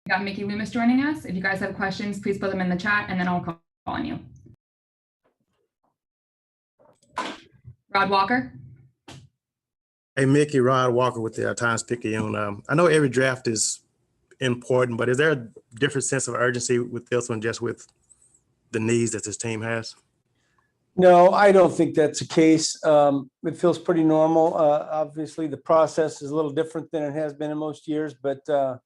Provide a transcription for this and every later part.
We got Mickey Loomis joining us. If you guys have questions, please put them in the chat and then I'll call on you. Rod Walker. Hey, Mickey, Rod Walker with the Times-Picayune. I know every draft is important, but is there a different sense of urgency with this one just with the needs that this team has? No, I don't think that's the case. It feels pretty normal. Obviously, the process is a little different than it has been in most years, but yeah,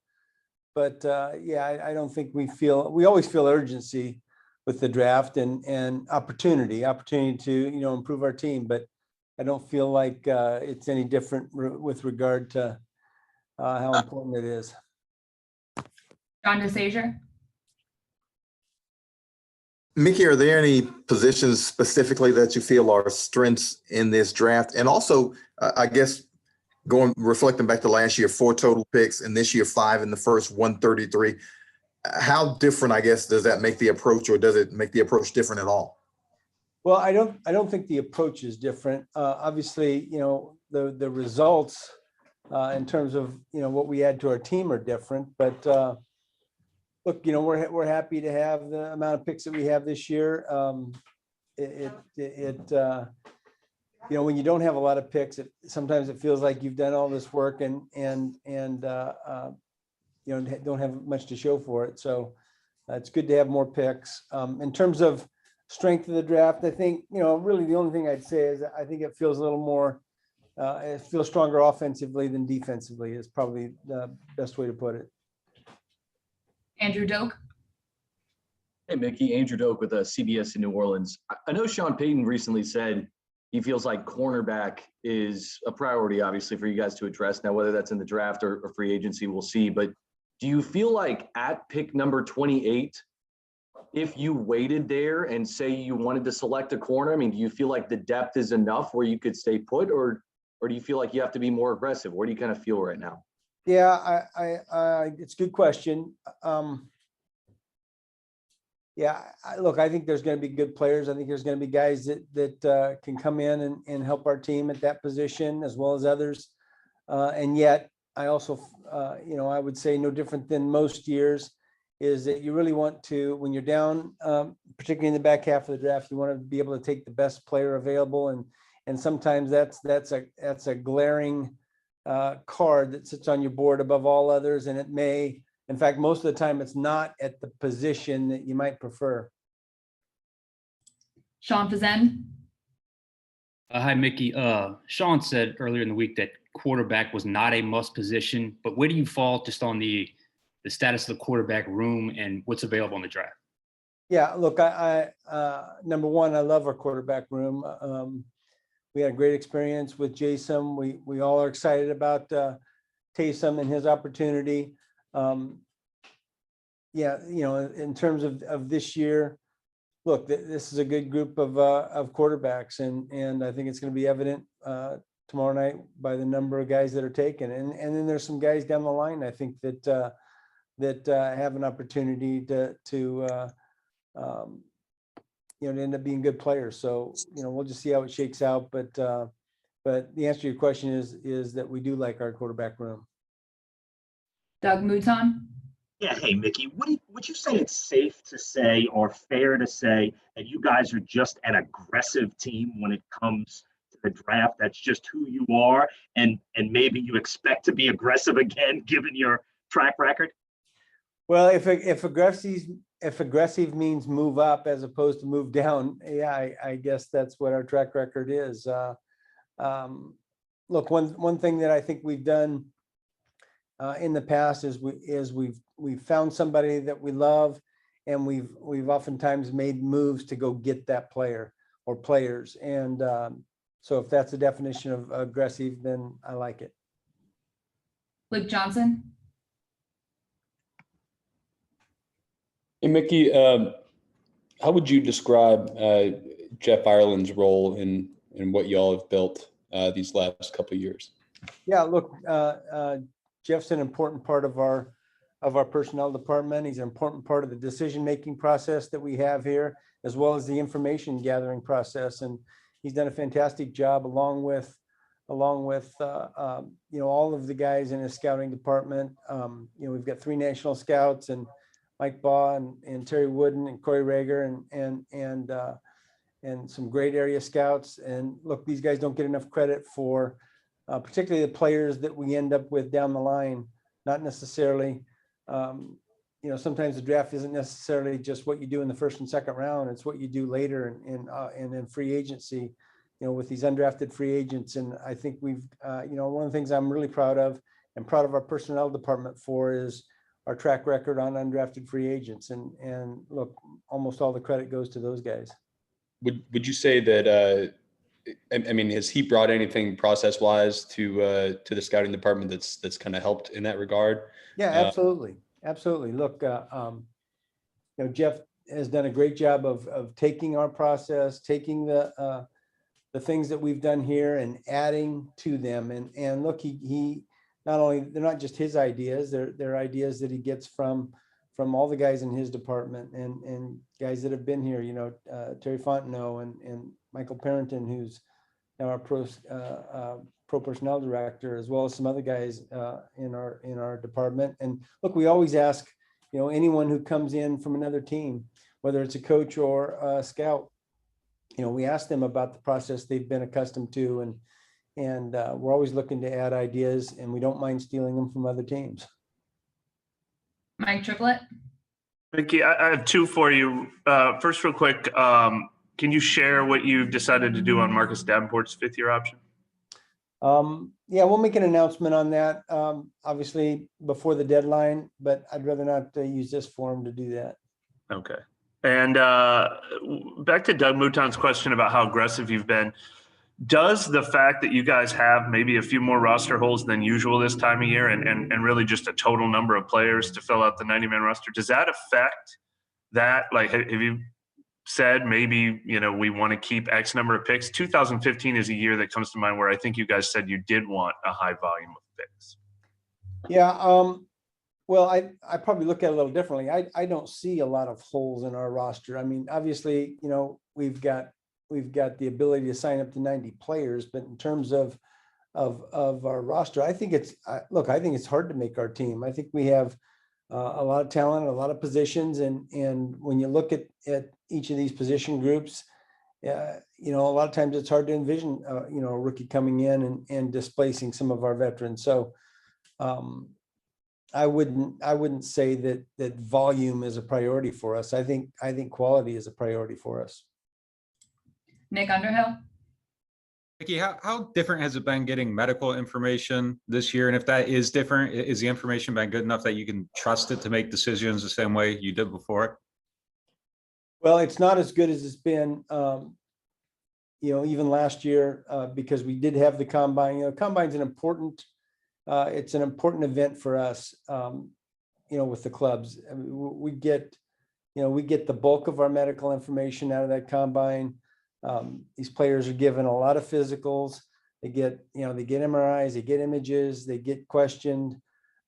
I don't think we always feel urgency with the draft and opportunity to, improve our team, but I don't feel like it's any different with regard to how important it is. John DeSager. Mickey, are there any positions specifically that you feel are strengths in this draft? And also, I guess, reflecting back to last year, 4 total picks, and this year 5 in the first 133. How different, I guess, does that make the approach, or does it make the approach different at all? Well, I don't think the approach is different. Obviously, the results in terms of what we add to our team are different, but look, we're happy to have the amount of picks that we have this year. When you don't have a lot of picks, sometimes it feels like you've done all this work and don't have much to show for it. So it's good to have more picks. In terms of strength of the draft, I think, really the only thing I'd say is I think it feels a little more, it feels stronger offensively than defensively is probably the best way to put it. Andrew Doak. Hey, Mickey, Andrew Doak with CBS in New Orleans. I know Sean Payton recently said he feels like cornerback is a priority, obviously, for you guys to address. Now, whether that's in the draft or free agency, we'll see. But do you feel like at pick number 28, if you waited there and say you wanted to select a corner, I mean, do you feel like the depth is enough where you could stay put, or do you feel like you have to be more aggressive? Where do you kind of feel right now? Yeah, it's a good question. Look, I think there's going to be good players. I think there's going to be guys that can come in and help our team at that position as well as others. And yet, I also, I would say no different than most years, is that you really want to, when you're down, particularly in the back half of the draft, you want to be able to take the best player available, and sometimes that's a glaring card that sits on your board above all others, and it may, in fact, most of the time it's not at the position that you might prefer. Sean Fazende. Hi, Mickey. Sean said earlier in the week that quarterback was not a must position, but where do you fall just on the status of the quarterback room and what's available in the draft? Yeah, look, I number one, I love our quarterback room. We had a great experience with Jason. We all are excited about Taysom and his opportunity. In terms of this year, look, this is a good group of quarterbacks, and I think it's going to be evident tomorrow night by the number of guys that are taken, and then there's some guys down the line I think that have an opportunity to end up being good players. So we'll just see how it shakes out, but the answer to your question is that we do like our quarterback room. Doug Mouton. Yeah, hey, Mickey, would you say it's safe to say or fair to say that you guys are just an aggressive team when it comes to the draft? That's just who you are, and maybe you expect to be aggressive again given your track record? Well, if aggressive means move up as opposed to move down, yeah, I guess that's what our track record is. Look, one thing that I think we've done in the past is we've found somebody that we love, and we've oftentimes made moves to go get that player or players. And so if that's the definition of aggressive, then I like it. Luke Johnson. Hey, Mickey, how would you describe Jeff Ireland's role in what y'all have built these last couple of years? Yeah, look, Jeff's an important part of our personnel department. He's an important part of the decision-making process that we have here, as well as the information gathering process. And he's done a fantastic job along with along with, all of the guys in his scouting department. We've got 3 national scouts, and Mike Baugh and Terry Wooden and Corey Rager and some great area scouts. And look, these guys don't get enough credit for particularly the players that we end up with down the line. Not necessarily, sometimes the draft isn't necessarily just what you do in the first and second round. It's what you do later and in free agency, with these undrafted free agents. And I think we've, one of the things I'm really proud of and proud of our personnel department for is our track record on undrafted free agents. And look, almost all the credit goes to those guys. Would you say that, I mean, has he brought anything process-wise to the scouting department that's kind of helped in that regard? Yeah, absolutely. Absolutely. Look, Jeff has done a great job of taking our process, taking the things that we've done here and adding to them. And look, he not only, they're not just his ideas, they're ideas that he gets from all the guys in his department and guys that have been here, Terry Fontenot and Michael Parrington, who's now our pro personnel director, as well as some other guys in our department. And look, we always ask, anyone who comes in from another team, whether it's a coach or a scout, we ask them about the process they've been accustomed to, and we're always looking to add ideas, and we don't mind stealing them from other teams. Mike Triplett. Mickey, I have 2 for you. First, real quick, can you share what you've decided to do on Marcus Davenport's 5th-year option? Yeah, we'll make an announcement on that, obviously before the deadline, but I'd rather not use this forum to do that. Okay. And back to Doug Mouton's question about how aggressive you've been. Does the fact that you guys have maybe a few more roster holes than usual this time of year and really just a total number of players to fill out the 90-man roster, does that affect that? Like, have you said maybe, we want to keep X number of picks? 2015 is a year that comes to mind where I think you guys said you did want a high volume of picks. Yeah, well, I probably look at it a little differently. I don't see a lot of holes in our roster. I mean, obviously, we've got the ability to sign up to 90 players, but in terms of our roster, I think it's hard to make our team. I think we have a lot of talent, a lot of positions, and when you look at each of these position groups, a lot of times it's hard to envision a rookie coming in and displacing some of our veterans. So I wouldn't say that volume is a priority for us. I think quality is a priority for us. Nick Underhill. Mickey, how different has it been getting medical information this year? And if that is different, is the information been good enough that you can trust it to make decisions the same way you did before? Well, it's not as good as it's been, even last year, because we did have the combine. Combine's an important event for us, with the clubs. I mean, we get the bulk of our medical information out of that combine. These players are given a lot of physicals. They get MRIs, they get images, they get questioned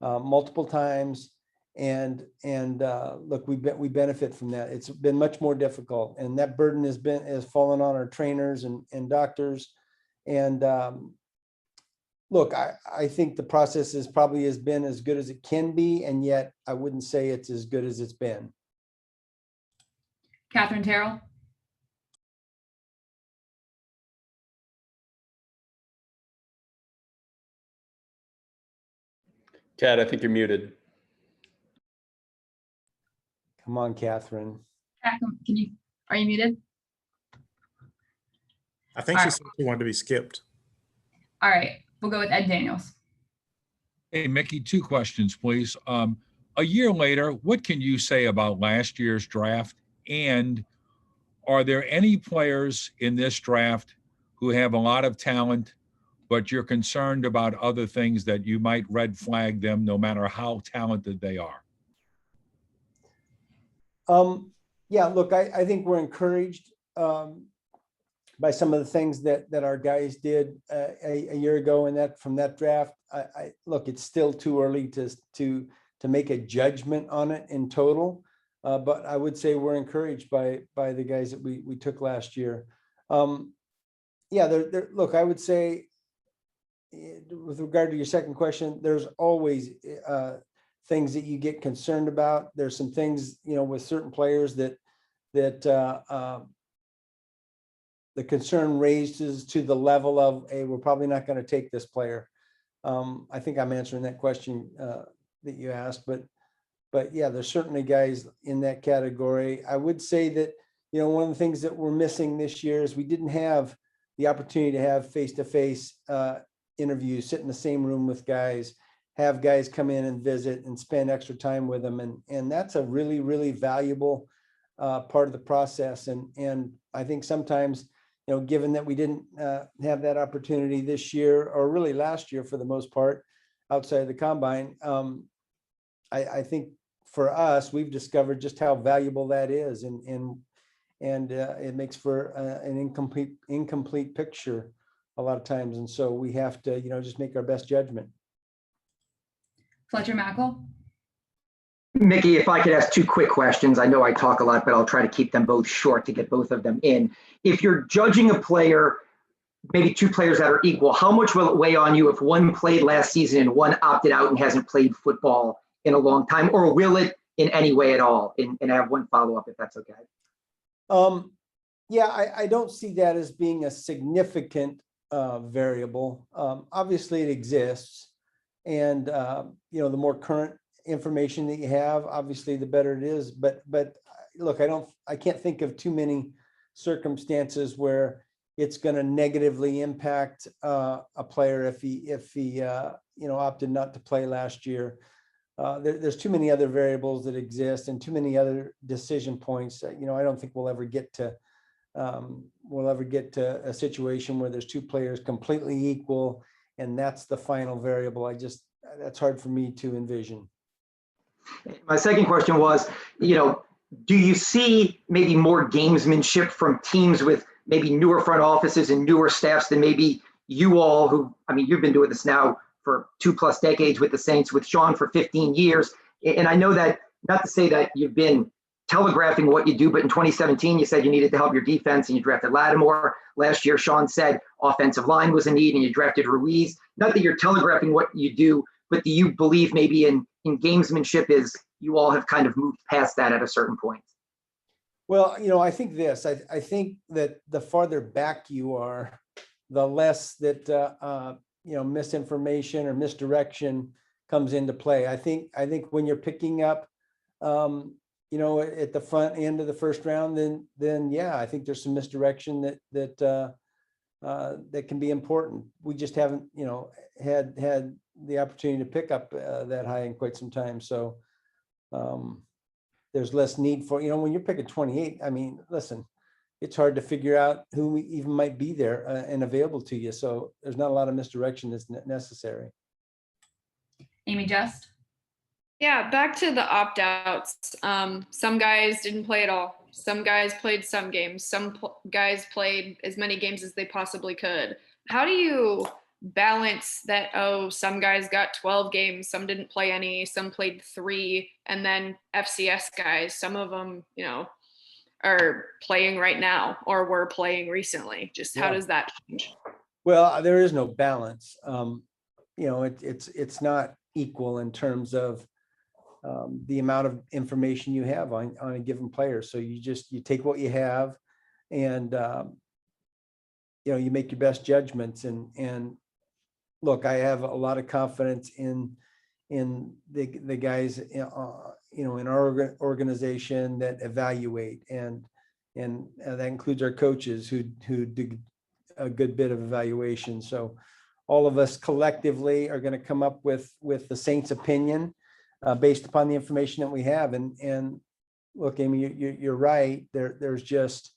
multiple times. And look, we benefit from that. It's been much more difficult, and that burden has fallen on our trainers and doctors. And look, I think the process has been as good as it can be, and yet I wouldn't say it's as good as it's been. Catherine Terrell. Kat, I think you're muted. Come on, Catherine. Are you muted? I think she said she wanted to be skipped. All right, we'll go with Ed Daniels. Hey, Mickey, 2 questions, please. A year later, what can you say about last year's draft? And are there any players in this draft who have a lot of talent, but you're concerned about other things that you might red flag them no matter how talented they are? Yeah, look, I think we're encouraged by some of the things that our guys did a year ago from that draft. Look, it's still too early to make a judgment on it in total, but I would say we're encouraged by the guys that we took last year. Yeah, look, I would say with regard to your second question, there's always things that you get concerned about. There's some things, with certain players that the concern raises to the level of, hey, we're probably not going to take this player. I think I'm answering that question that you asked, but yeah, there's certainly guys in that category. I would say that, one of the things that we're missing this year is we didn't have the opportunity to have face-to-face interviews, sit in the same room with guys, have guys come in and visit and spend extra time with them. And that's a really, really valuable part of the process. And I think sometimes, given that we didn't have that opportunity this year, or really last year for the most part, outside of the combine, I think for us, we've discovered just how valuable that is. And it makes for an incomplete picture a lot of times. And so we have to, just make our best judgment. Fletcher Mackel. Mickey, if I could ask two quick questions. I know I talk a lot, but I'll try to keep them both short to get both of them in. If you're judging a player, maybe two players that are equal, how much will it weigh on you if one played last season and one opted out and hasn't played football in a long time, or will it in any way at all? And I have one follow-up if that's okay. Yeah, I don't see that as being a significant variable. Obviously it exists. And, the more current information that you have, obviously the better it is. But look, I can't think of too many circumstances where it's going to negatively impact a player if he opted not to play last year. There's too many other variables that exist and too many other decision points. I don't think we'll ever get to a situation where there's two players completely equal and that's the final variable. That's hard for me to envision. My second question was, do you see maybe more gamesmanship from teams with maybe newer front offices and newer staffs than maybe you all who, you've been doing this now for 2+ decades with the Saints, with Sean for 15 years. And I know that, not to say that you've been telegraphing what you do, but in 2017, you said you needed to help your defense and you drafted Lattimore. Last year, Sean said offensive line was a need and you drafted Ruiz. Not that you're telegraphing what you do, but do you believe maybe in gamesmanship is you all have kind of moved past that at a certain point? Well, I think this, I think that the farther back you are, the less that, misinformation or misdirection comes into play. I think when you're picking up, at the front end of the first round, then yeah, I think there's some misdirection that can be important. We just haven't, had the opportunity to pick up that high in quite some time. So there's less need for, when you're picking 28, listen, it's hard to figure out who even might be there and available to you. So there's not a lot of misdirection that's necessary. Amy Just. Yeah, back to the opt-outs. Some guys didn't play at all. Some guys played some games. Some guys played as many games as they possibly could. How do you balance that? Oh, some guys got 12 games, some didn't play any, some played 3, and then FCS guys, some of them, are playing right now or were playing recently. Just how does that change? Well, there is no balance. It's not equal in terms of the amount of information you have on a given player. So you take what you have and, you make your best judgments and look, I have a lot of confidence in the guys, in our organization that evaluate and that includes our coaches who do a good bit of evaluation. So all of us collectively are going to come up with the Saints opinion based upon the information that we have. And look, Amy, you're right. There's just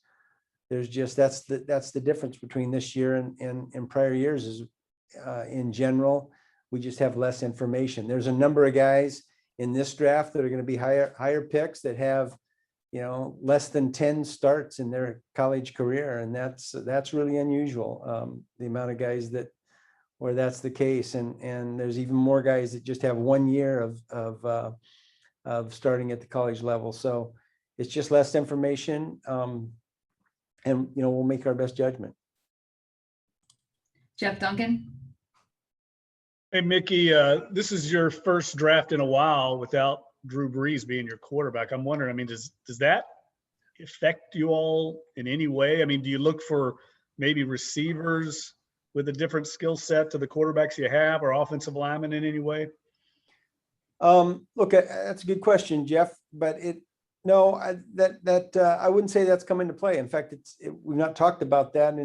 that's the difference between this year and prior years is in general, we just have less information. There's a number of guys in this draft that are going to be higher picks that have, less than 10 starts in their college career. And that's really unusual. The amount of guys where that's the case. And there's even more guys that just have 1 year of starting at the college level. So it's just less information. And we'll make our best judgment. Jeff Duncan. Hey, Mickey, this is your first draft in a while without Drew Brees being your quarterback. I'm wondering, I mean, does that affect you all in any way? I mean, do you look for maybe receivers with a different skill set to the quarterbacks you have, or offensive linemen in any way? Look, that's a good question, Jeff, but I wouldn't say that's come into play. In fact, we've not talked about that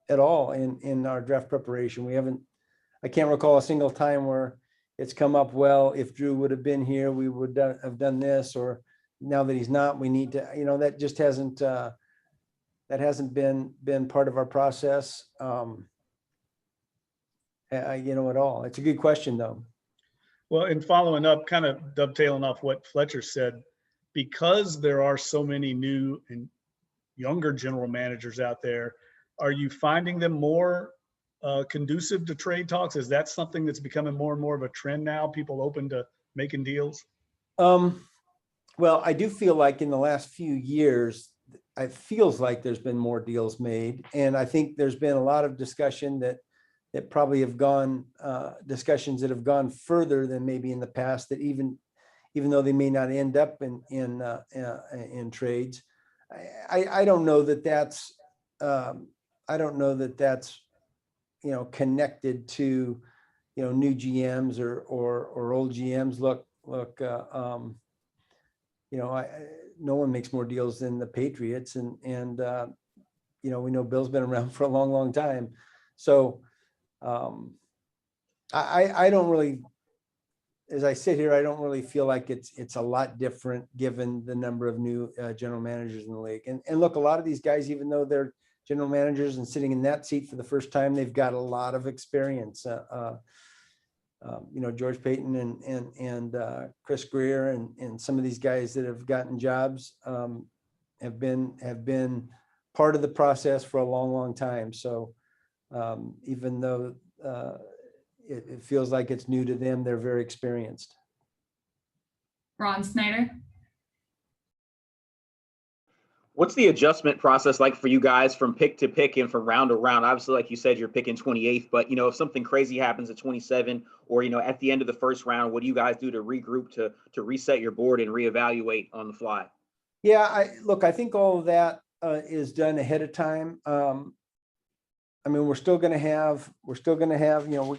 at all in our draft preparation. I can't recall a single time where it's come up, well, if Drew would have been here, we would have done this, or now that he's not, we need to, that just hasn't been part of our process, at all. It's a good question though. Well, in following up, kind of dovetailing off what Fletcher said, because there are so many new and younger general managers out there, are you finding them more conducive to trade talks? Is that something that's becoming more and more of a trend now? People open to making deals? Well, I do feel like in the last few years, it feels like there's been more deals made. And I think there's been a lot of discussion that probably have gone, discussions that have gone further than maybe in the past, that even though they may not end up in trades. I don't know that that's, connected to, new GMs or old GMs. Look, no one makes more deals than the Patriots, and we know Bill's been around for a long, long time. So I don't really, as I sit here, I don't really feel like it's a lot different given the number of new general managers in the league. And look, a lot of these guys, even though they're general managers and sitting in that seat for the first time, they've got a lot of experience. George Payton and Chris Greer and some of these guys that have gotten jobs have been part of the process for a long, long time. So even though it feels like it's new to them, they're very experienced. Ron Snyder. What's the adjustment process like for you guys from pick to pick and from round to round? Obviously, like you said, you're picking 28th, but if something crazy happens at 27 or at the end of the first round, what do you guys do to regroup, to reset your board and reevaluate on the fly? Yeah, I think all of that is done ahead of time. We're still going to have, no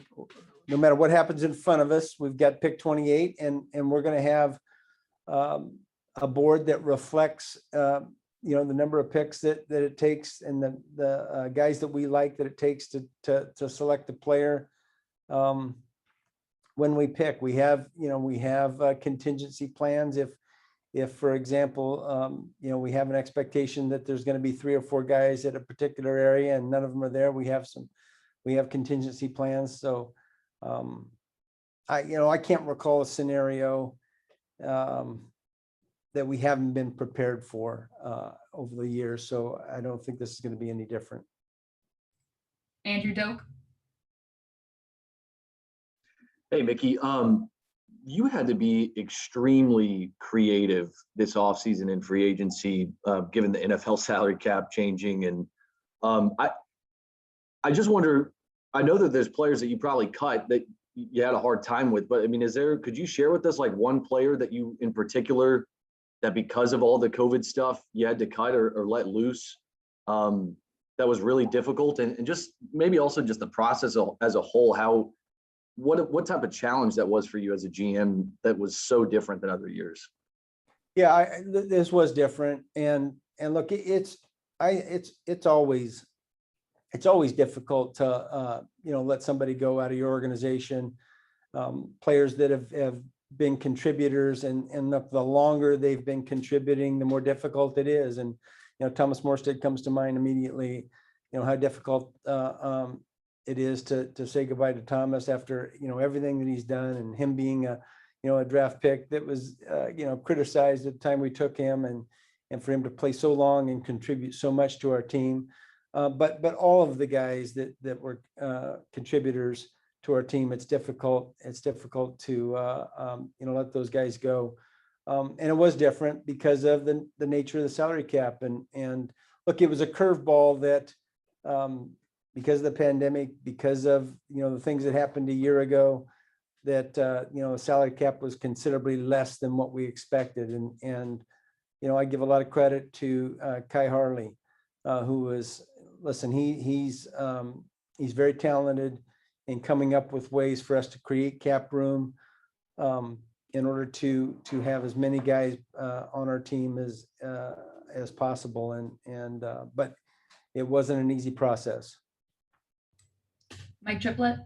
matter what happens in front of us, we've got pick 28, and we're going to have a board that reflects the number of picks that it takes, and the guys that we like that it takes to select a player. When we pick, we have contingency plans. If for example, we have an expectation that there's going to be 3 or 4 guys at a particular area and none of them are there, we have contingency plans. So I can't recall a scenario that we haven't been prepared for over the years. So I don't think this is going to be any different. Andrew Doak. Hey, Mickey, you had to be extremely creative this offseason in free agency, given the NFL salary cap changing. And I just wonder, I know that there's players that you probably cut that you had a hard time with, but I mean, could you share with us like one player that you in particular, that because of all the COVID stuff you had to cut or let loose, that was really difficult? And just maybe also just the process as a whole, what type of challenge that was for you as a GM that was so different than other years? Yeah, this was different. And look, it's always difficult to, let somebody go out of your organization. Players that have been contributors, and the longer they've been contributing, the more difficult it is. And Thomas Morstead comes to mind immediately. How difficult it is to say goodbye to Thomas after everything that he's done, and him being a draft pick that was criticized at the time we took him, and for him to play so long and contribute so much to our team. But all of the guys that were contributors to our team, it's difficult to let those guys go. And it was different because of the nature of the salary cap. And look, it was a curveball that because of the pandemic, because of, the things that happened a year ago, that, salary cap was considerably less than what we expected. And I give a lot of credit to Kai Harley, who was, listen, he's very talented in coming up with ways for us to create cap room in order to have as many guys on our team as possible. But it wasn't an easy process. Mike Triplett.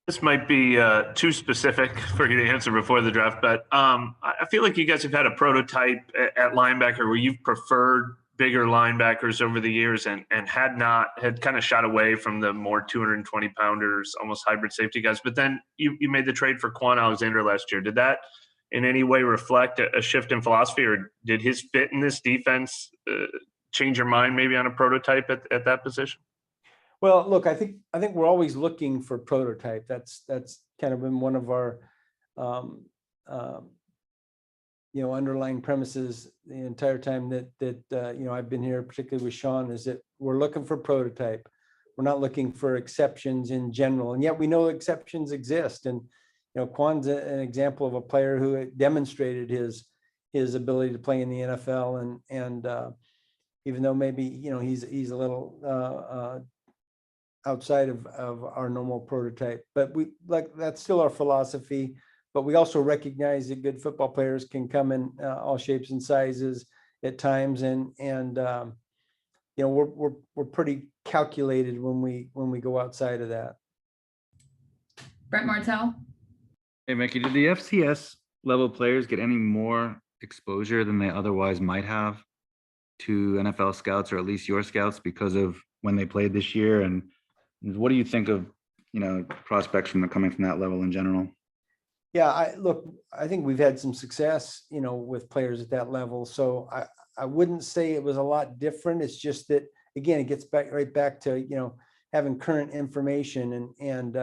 This might be too specific for you to answer before the draft, but I feel like you guys have had a prototype at linebacker where you've preferred bigger linebackers over the years and had kind of shot away from the more 220 pounders, almost hybrid safety guys. But then you made the trade for Quan Alexander last year. Did that in any way reflect a shift in philosophy, or did his fit in this defense change your mind maybe on a prototype at that position? Well, look, I think we're always looking for prototype. That's kind of been one of our underlying premises the entire time that I've been here, particularly with Sean, is that we're looking for prototype. We're not looking for exceptions in general, and yet we know exceptions exist. And Quan's an example of a player who demonstrated his ability to play in the NFL, and even though maybe he's a little outside of our normal prototype, but that's still our philosophy. But we also recognize that good football players can come in all shapes and sizes at times, and we're pretty calculated when we go outside of that. Brett Martell. Hey, Mickey, did the FCS level players get any more exposure than they otherwise might have to NFL scouts, or at least your scouts, because of when they played this year? And what do you think of, prospects coming from that level in general? Yeah, I think we've had some success, with players at that level. So I wouldn't say it was a lot different. It's just that, again, it gets right back to, having current information and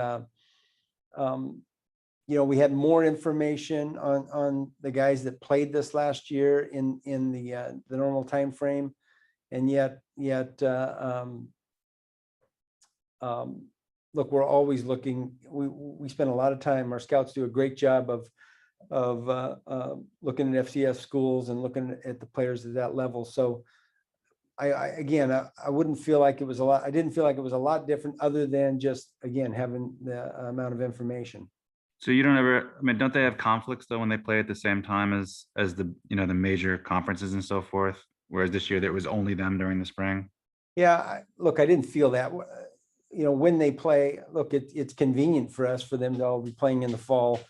we had more information on the guys that played this last year in the normal time frame. And yet, look, we're always looking. We spend a lot of time. Our scouts do a great job of looking at FCS schools and looking at the players at that level. So, I wouldn't feel like it was a lot. I didn't feel like it was a lot different, other than just, again, having the amount of information. So you don't ever, don't they have conflicts though when they play at the same time as the the major conferences and so forth? Whereas this year there was only them during the spring. Yeah, look, I didn't feel that. When they play, look, it's convenient for us for them to all be playing in the fall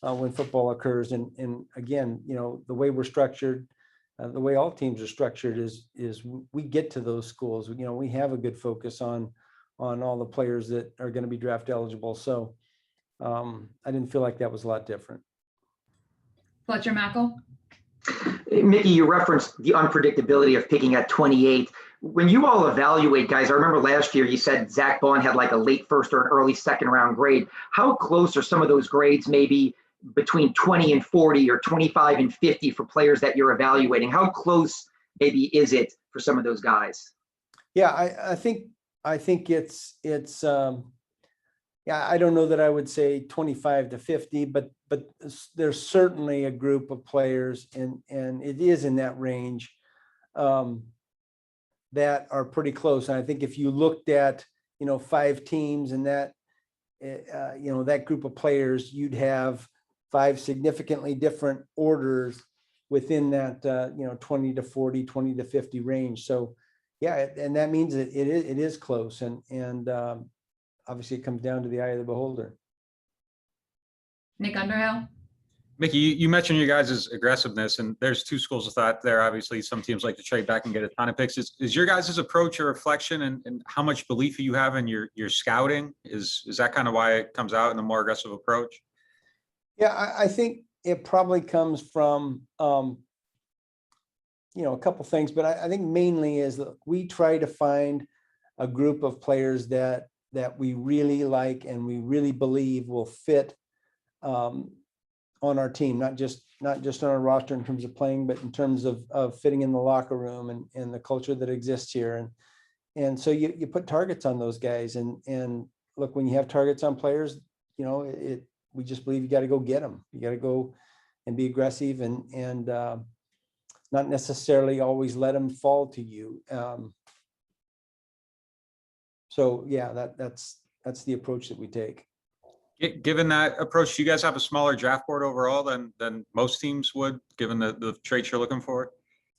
when football occurs. And again, the way we're structured, the way all teams are structured is we get to those schools. We have a good focus on all the players that are going to be draft eligible. So I didn't feel like that was a lot different. Fletcher Mackel. Mickey, you referenced the unpredictability of picking at 28. When you all evaluate guys, I remember last year you said Zach Bond had like a late first or an early second round grade. How close are some of those grades, maybe between 20 and 40 or 25 and 50 for players that you're evaluating? How close maybe is it for some of those guys? Yeah, I think it's I don't know that I would say 25 to 50, but there's certainly a group of players, and it is in that range that are pretty close. And I think if you looked at 5 teams and that that group of players, you'd have 5 significantly different orders within that 20 to 40, 20 to 50 range. So yeah, and that means that it is close, and obviously it comes down to the eye of the beholder. Nick Underhill. Mickey, you mentioned your guys' aggressiveness, and there's 2 schools of thought there. Obviously, some teams like to trade back and get a ton of picks. Is your guys' approach a reflection and how much belief you have in your scouting? Is that kind of why it comes out in a more aggressive approach? Yeah, I think it probably comes from a couple things, but I think mainly is that we try to find a group of players that we really like and we really believe will fit on our team, not just on our roster in terms of playing, but in terms of fitting in the locker room and the culture that exists here. and so you put targets on those guys, and look, when you have targets on players, you know, we just believe you got to go get them. You got to go and be aggressive and not necessarily always let them fall to you. So yeah, that's the approach that we take. Given that approach, do you guys have a smaller draft board overall than most teams would, given the traits you're looking for?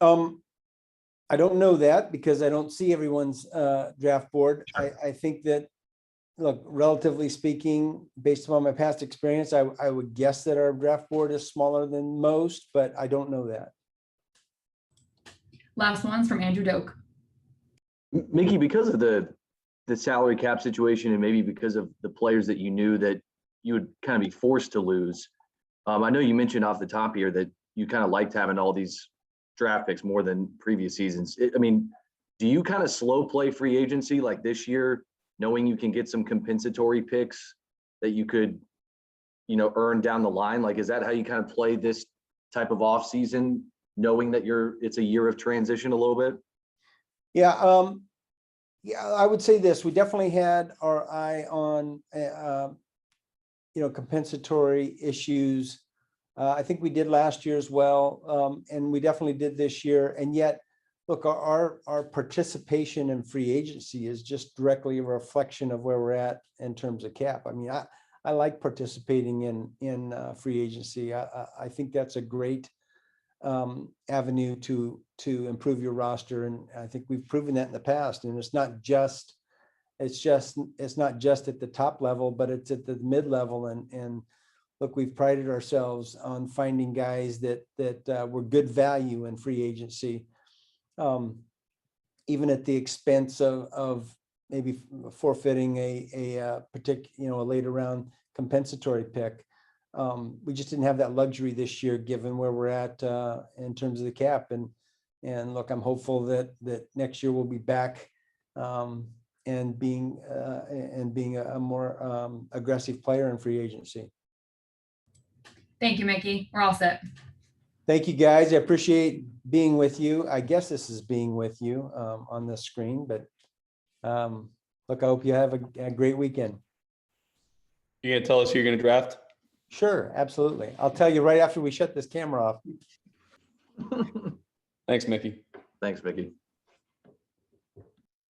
I don't know that because I don't see everyone's draft board. I think that, look, relatively speaking, based upon my past experience, I would guess that our draft board is smaller than most, but I don't know that. Last one's from Andrew Doak. Mickey, because of the salary cap situation and maybe because of the players that you knew that you would kind of be forced to lose, I know you mentioned off the top here that you kind of liked having all these draft picks more than previous seasons. I mean, do you kind of slow play free agency like this year, knowing you can get some compensatory picks that you could, you know, earn down the line? Like, is that how you kind of play this type of off season, knowing that it's a year of transition a little bit? Yeah. Yeah, I would say this, we definitely had our eye on, you know, compensatory issues. I think we did last year as well. And we definitely did this year. And yet, look, our participation in free agency is just directly a reflection of where we're at in terms of cap. I mean, I like participating in free agency. I think that's a great avenue to improve your roster, and I think we've proven that in the past. And it's not just at the top level, but it's at the mid level. And look, we've prided ourselves on finding guys that were good value in free agency, even at the expense of maybe forfeiting a particular, you know, a later round compensatory pick. We just didn't have that luxury this year, given where we're at in terms of the cap. And look, I'm hopeful that next year we'll be back and being a more aggressive player in free agency. Thank you, Mickey. We're all set. Thank you, guys. I appreciate being with you. I guess this is being with you on the screen, but look, I hope you have a great weekend. You gonna tell us who you're gonna draft? Sure, absolutely. I'll tell you right after we shut this camera off. Thanks, Mickey. Thanks, Mickey.